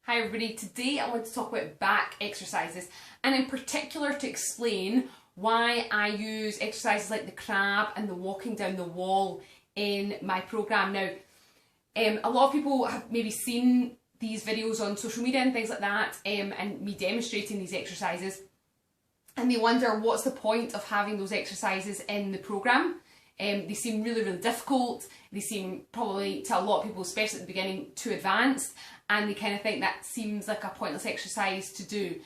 Hi everybody, today I want to talk about back exercises and in particular to explain why I use exercises like the crab and the walking down the wall in my programme. Now, a lot of people have maybe seen these videos on social media and things like that and me demonstrating these exercises, and they wonder what's the point of having those exercises in the programme. They seem really difficult. They seem probably to a lot of people, especially at the beginning, too advanced, and they kind of think that seems like a pointless exercise to do.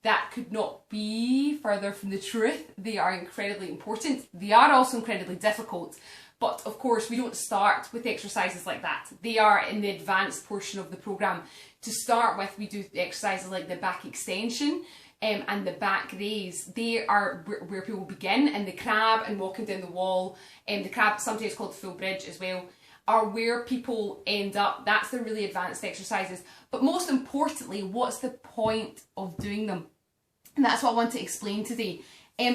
That could not be further from the truth. They are incredibly important. They are also incredibly difficult, but of course we don't start with exercises like that. They are in the advanced portion of the programme. To start with, we do exercises like the back extension and the back raise. They are where people begin, and the crab and walking down the wall, and the crab, sometimes called full bridge as well, are where people end up. That's the really advanced exercises. But most importantly, what's the point of doing them? And that's what I want to explain today.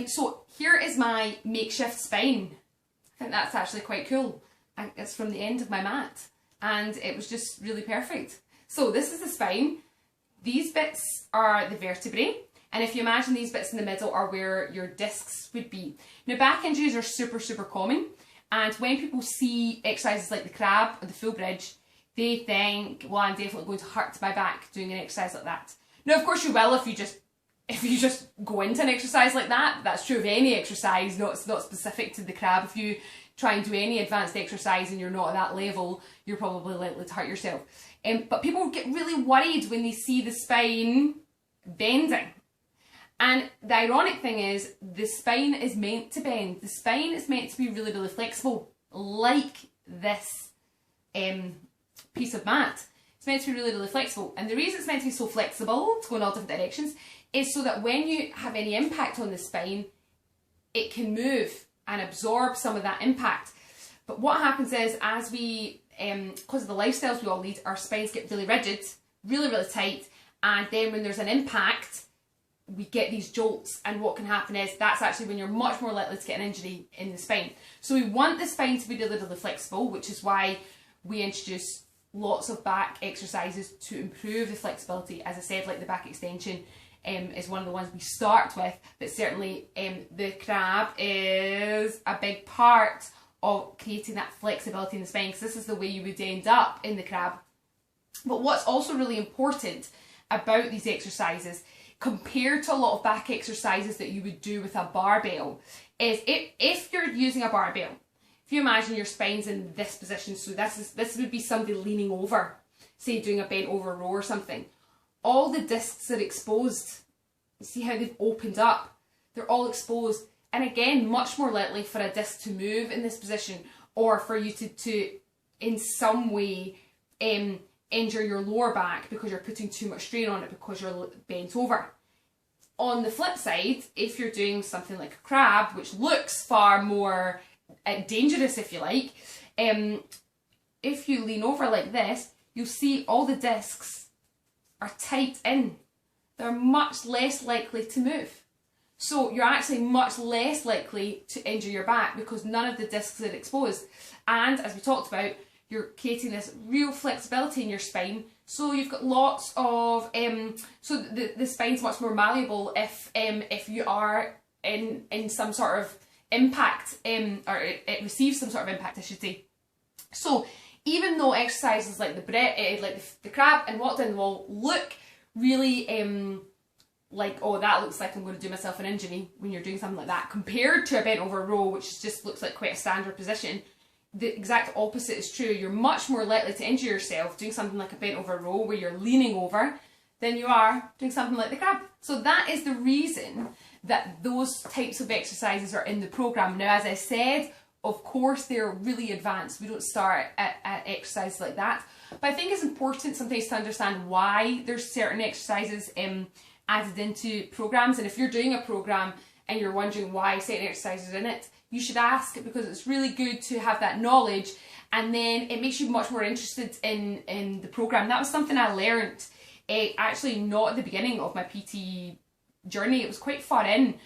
So here is my makeshift spine. I think that's actually quite cool. It's from the end of my mat, and it was just really perfect. So this is the spine. These bits are the vertebrae. And if you imagine these bits in the middle are where your discs would be. Now, back injuries are super common. And when people see exercises like the crab or the full bridge, they think, well, I'm definitely going to hurt my back doing an exercise like that. Now, of course you will if you just go into an exercise like that. That's true of any exercise, not specific to the crab. If you try and do any advanced exercise and you're not at that level, you're probably likely to hurt yourself. But people get really worried when they see the spine bending. And the ironic thing is, the spine is meant to bend. The spine is meant to be really flexible, like this piece of mat. It's meant to be really flexible. And the reason it's meant to be so flexible, to go in all different directions, is so that when you have any impact on the spine, it can move and absorb some of that impact. But what happens is, as we, because of the lifestyles we all lead, our spines get really rigid, really tight, and then when there's an impact, we get these jolts, and what can happen is that's actually when you're much more likely to get an injury in the spine. So we want the spine to be really flexible, which is why we introduce lots of back exercises to improve the flexibility. As I said, like the back extension is one of the ones we start with, but certainly the crab is a big part of creating that flexibility in the spine, because this is the way you would end up in the crab. But what's also really important about these exercises, compared to a lot of back exercises that you would do with a barbell, is if you're using a barbell, if you imagine your spine's in this position, so this would be somebody leaning over, say doing a bent over row or something, all the discs are exposed. You see how they've opened up? They're all exposed, and again, much more likely for a disc to move in this position, or for you to in some way injure your lower back because you're putting too much strain on it because you're bent over. On the flip side, if you're doing something like a crab, which looks far more dangerous, if you like, if you lean over like this, you'll see all the discs are tight in. They're much less likely to move. So you're actually much less likely to injure your back because none of the discs are exposed. And as we talked about, you're creating this real flexibility in your spine, so you've got lots of so the spine's much more malleable if you are in some sort of impact or it receives some sort of impact, I should say. So even though exercises like the crab and walk down the wall look really like, oh, that looks like I'm going to do myself an injury when you're doing something like that, compared to a bent over row, which just looks like quite a standard position, the exact opposite is true. You're much more likely to injure yourself doing something like a bent over row where you're leaning over than you are doing something like the crab. So that is the reason that those types of exercises are in the programme. Now, as I said, of course they're really advanced. We don't start at exercises like that. But I think it's important sometimes to understand why there's certain exercises added into programmes. And if you're doing a programme and you're wondering why certain exercises are in it, you should ask, because it's really good to have that knowledge, and then it makes you much more interested in the programme. That was something I learned actually not at the beginning of my PT journey. It was quite far in,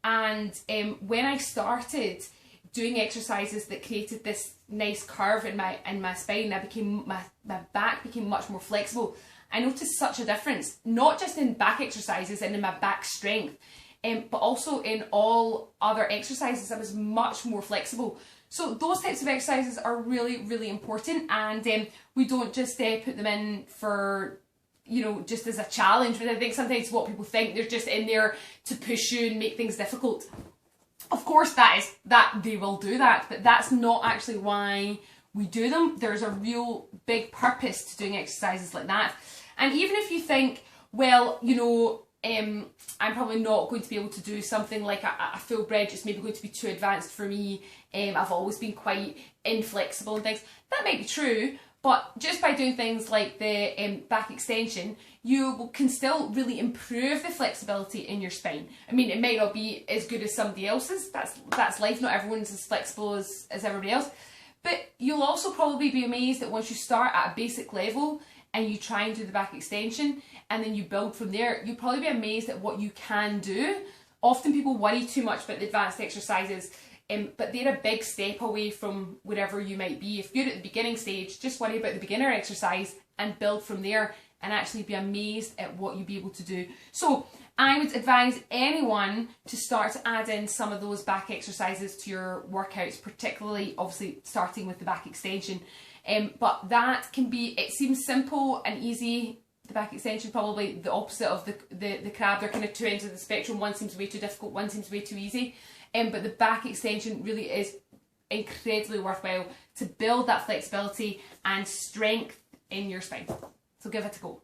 and when I started, doing exercises that created this nice curve in my spine. My back became much more flexible. I noticed such a difference, not just in back exercises and in my back strength, but also in all other exercises. I was much more flexible. So those types of exercises are really, really important, and we don't just put them in for, you know, just as a challenge, but I think sometimes what people think, they're just in there to push you and make things difficult. Of course that they will do that, but that's not actually why we do them. There's a real big purpose to doing exercises like that. And even if you think, well, you know, I'm probably not going to be able to do something like a full bridge, it's maybe going to be too advanced for me, I've always been quite inflexible and things. That might be true, but just by doing things like the back extension, you can still really improve the flexibility in your spine. I mean, it might not be as good as somebody else's, that's life, not everyone's as flexible as everybody else, but you'll also probably be amazed that once you start at a basic level and you try and do the back extension and then you build from there, you'll probably be amazed at what you can do. Often people worry too much about the advanced exercises, but they're a big step away from wherever you might be. If you're at the beginning stage, just worry about the beginner exercise and build from there, and actually be amazed at what you'll be able to do. So I would advise anyone to start to add in some of those back exercises to your workouts, particularly obviously starting with the back extension. But that can be, it seems simple and easy. The back extension probably the opposite of the crab. They're kind of two ends of the spectrum. One seems way too difficult, one seems way too easy. But the back extension really is incredibly worthwhile to build that flexibility and strength in your spine. So give it a go.